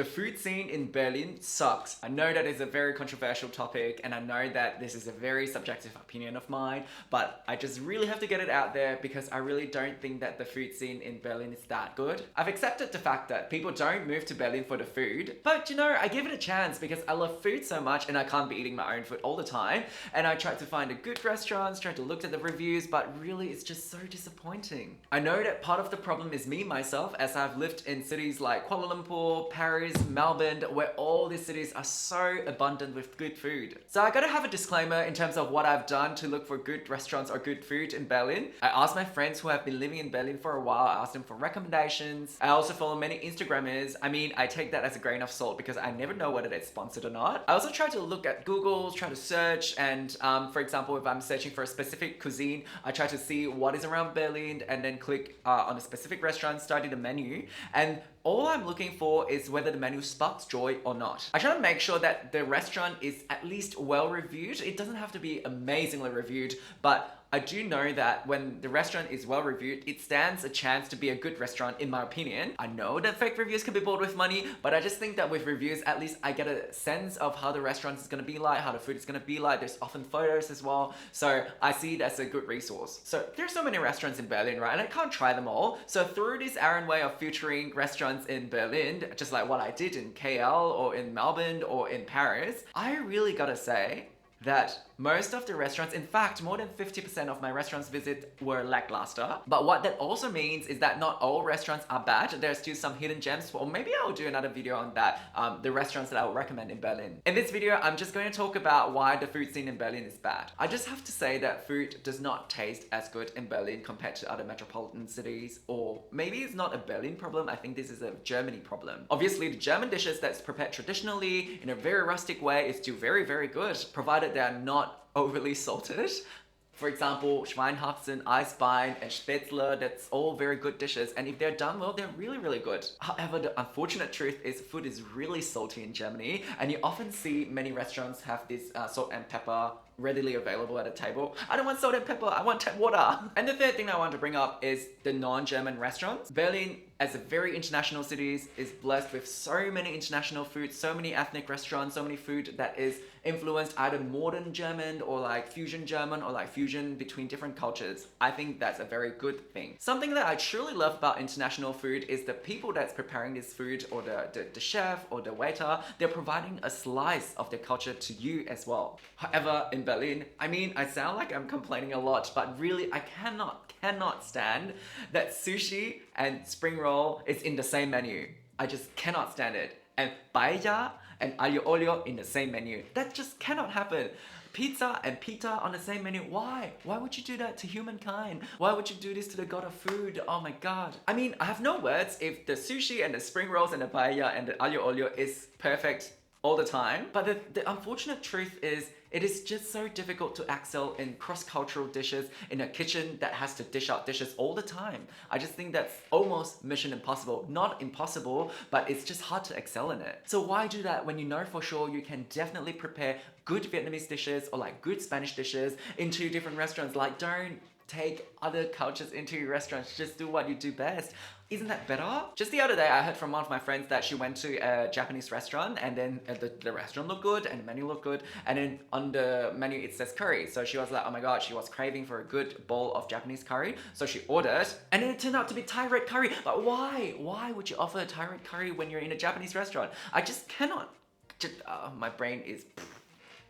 The food scene in Berlin sucks. I know that is a very controversial topic, and I know that this is a very subjective opinion of mine, but I just really have to get it out there because I really don't think that the food scene in Berlin is that good. I've accepted the fact that people don't move to Berlin for the food, but you know, I give it a chance because I love food so much and I can't be eating my own food all the time. And I tried to find a good restaurants, tried to look at the reviews, but really it's just so disappointing. I know that part of the problem is me myself, as I've lived in cities like Kuala Lumpur, Paris, Melbourne, where all these cities are so abundant with good food. So I gotta have a disclaimer in terms of what I've done to look for good restaurants or good food in Berlin. I asked my friends who have been living in Berlin for a while, I asked them for recommendations. I also follow many Instagrammers. I mean, I take that as a grain of salt because I never know whether it's sponsored or not. I also try to look at Google, try to search, and for example, if I'm searching for a specific cuisine, I try to see what is around Berlin and then click on a specific restaurant, study the menu, and all I'm looking for is whether the menu sparks joy or not. I try to make sure that the restaurant is at least well reviewed. It doesn't have to be amazingly reviewed, but I do know that when the restaurant is well reviewed, it stands a chance to be a good restaurant in my opinion. I know that fake reviews can be bought with money, but I just think that with reviews, at least I get a sense of how the restaurant is gonna be like, how the food is gonna be like. There's often photos as well. So I see it as a good resource. So there's so many restaurants in Berlin, right? And I can't try them all. So through this Aaron way of featuring restaurants in Berlin, just like what I did in KL or in Melbourne or in Paris, I really gotta say that most of the restaurants, in fact, more than 50% of my restaurants visit were lackluster. But what that also means is that not all restaurants are bad. There's still some hidden gems, or maybe I'll do another video on that, the restaurants that I would recommend in Berlin. In this video, I'm just going to talk about why the food scene in Berlin is bad. I just have to say that food does not taste as good in Berlin compared to other metropolitan cities, or maybe it's not a Berlin problem, I think this is a Germany problem. Obviously, the German dishes that's prepared traditionally in a very rustic way is still very, very good, provided they are not overly salted. For example, Schweinehaxen, Eisbein, and Spätzle, that's all very good dishes. And if they're done well, they're really, really good. However, the unfortunate truth is food is really salty in Germany. And you often see many restaurants have this salt and pepper readily available at a table. I don't want salt and pepper, I want tap water. And the third thing I want to bring up is the non-German restaurants. Berlin, as a very international city, is blessed with so many international foods, so many ethnic restaurants, so many food that is influenced either modern German or like fusion German or like fusion between different cultures. I think that's a very good thing. Something that I truly love about international food is the people that's preparing this food, or the chef or the waiter, they're providing a slice of their culture to you as well. However, in Berlin, I mean, I sound like I'm complaining a lot, but really I cannot stand that sushi and spring roll is in the same menu. I just cannot stand it. And paella and aglio olio in the same menu. That just cannot happen. Pizza and pita on the same menu. Why? Why would you do that to humankind? Why would you do this to the god of food? Oh my god. I mean, I have no words if the sushi and the spring rolls and the paella and the aglio olio is perfect all the time. But the unfortunate truth is, it is just so difficult to excel in cross-cultural dishes in a kitchen that has to dish out dishes all the time. I just think that's almost mission impossible. Not impossible, but it's just hard to excel in it. So why do that when you know for sure you can definitely prepare good Vietnamese dishes or like good Spanish dishes into different restaurants? Like, don't take other cultures into your restaurants, just do what you do best. Isn't that better? Just the other day, I heard from one of my friends that she went to a Japanese restaurant and then the restaurant looked good and the menu looked good, and then on the menu it says curry. So she was like, oh my god, she was craving for a good bowl of Japanese curry. So she ordered, and then it turned out to be Thai red curry. But why? Why would you offer a Thai red curry when you're in a Japanese restaurant? I just cannot. My brain is...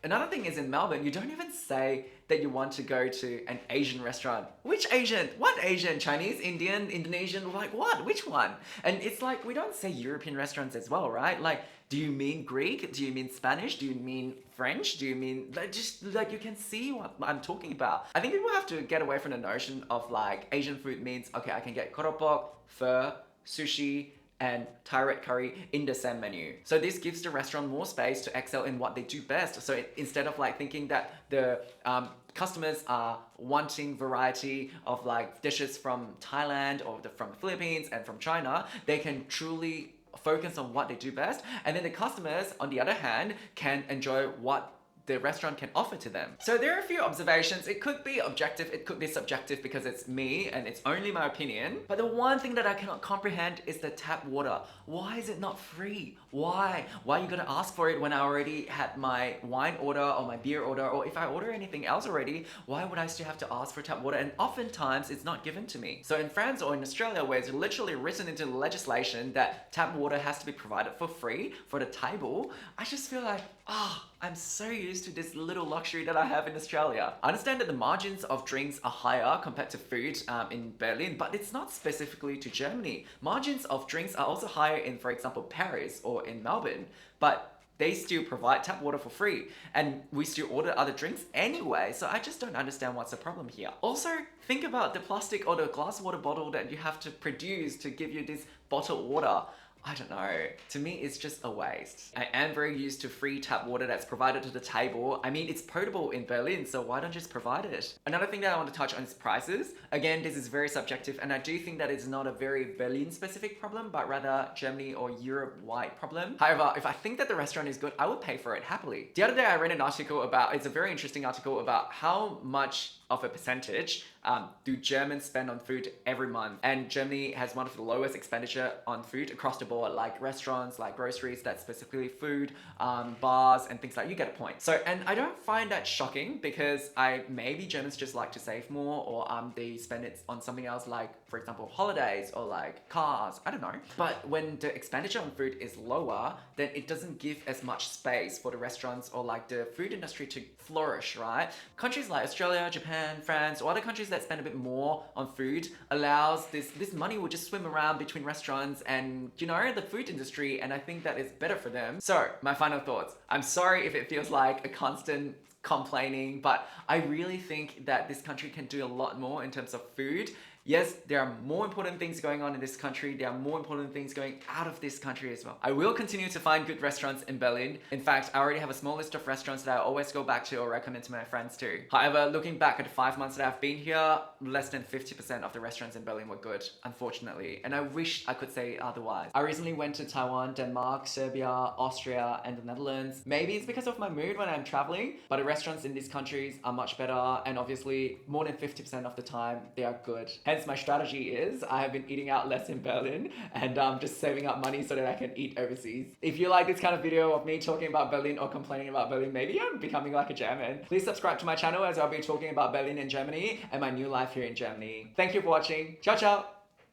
Another thing is, in Melbourne, you don't even say that you want to go to an Asian restaurant. Which Asian? What Asian? Chinese, Indian, Indonesian? Like what? Which one? And it's like, we don't say European restaurants as well, right? Like, do you mean Greek? Do you mean Spanish? Do you mean French? Do you mean, like, just like you can see what I'm talking about. I think people have to get away from the notion of like Asian food means, okay, I can get keropok, pho, sushi, and Thai red curry in the same menu. So this gives the restaurant more space to excel in what they do best. So instead of like thinking that the customers are wanting variety of like dishes from Thailand or from the Philippines and from China, they can truly focus on what they do best. And then the customers, on the other hand, can enjoy what the restaurant can offer to them. So there are a few observations. It could be objective, it could be subjective because it's me and it's only my opinion. But the one thing that I cannot comprehend is the tap water. Why is it not free? Why? Why are you gonna ask for it when I already had my wine order or my beer order, or if I order anything else already, why would I still have to ask for tap water? And oftentimes it's not given to me. So in France or in Australia, where it's literally written into the legislation that tap water has to be provided for free for the table, I just feel like, I'm so used to this little luxury that I have in Australia. I understand that the margins of drinks are higher compared to food in Berlin, but it's not specifically to Germany. Margins of drinks are also higher in, for example, Paris or in Melbourne, but they still provide tap water for free, and we still order other drinks anyway, so I just don't understand what's the problem here. Also, think about the plastic or the glass water bottle that you have to produce to give you this bottled water. I don't know. To me, it's just a waste. I am very used to free tap water that's provided to the table. I mean, it's potable in Berlin, so why don't just provide it? Another thing that I want to touch on is prices. Again, this is very subjective, and I do think that it's not a very Berlin-specific problem, but rather Germany or Europe-wide problem. However, if I think that the restaurant is good, I will pay for it happily. The other day, I read an article about, it's a very interesting article about how much of a percentage do Germans spend on food every month. And Germany has one of the lowest expenditure on food across the board, like restaurants, like groceries, that's specifically food, bars and things like, you get a point. So, and I don't find that shocking because maybe Germans just like to save more, or they spend it on something else, like for example, holidays or like cars, I don't know. But when the expenditure on food is lower, then it doesn't give as much space for the restaurants or like the food industry to flourish, right? Countries like Australia, Japan, France, or other countries that spend a bit more on food allows this money will just swim around between restaurants and, you know, the food industry, and I think that is better for them. So, my final thoughts. I'm sorry if it feels like a constant complaining, but I really think that this country can do a lot more in terms of food. Yes, there are more important things going on in this country. There are more important things going out of this country as well. I will continue to find good restaurants in Berlin. In fact, I already have a small list of restaurants that I always go back to or recommend to my friends too. However, looking back at the 5 months that I've been here, less than 50% of the restaurants in Berlin were good, unfortunately. And I wish I could say otherwise. I recently went to Taiwan, Denmark, Serbia, Austria, and the Netherlands. Maybe it's because of my mood when I'm traveling, but the restaurants in these countries are much better, and obviously more than 50% of the time they are good. Hence, my strategy is I have been eating out less in Berlin and just saving up money so that I can eat overseas. If you like this kind of video of me talking about Berlin or complaining about Berlin, maybe I'm becoming like a German. Please subscribe to my channel as I'll be talking about Berlin and Germany and my new life here in Germany. Thank you for watching. Ciao, ciao!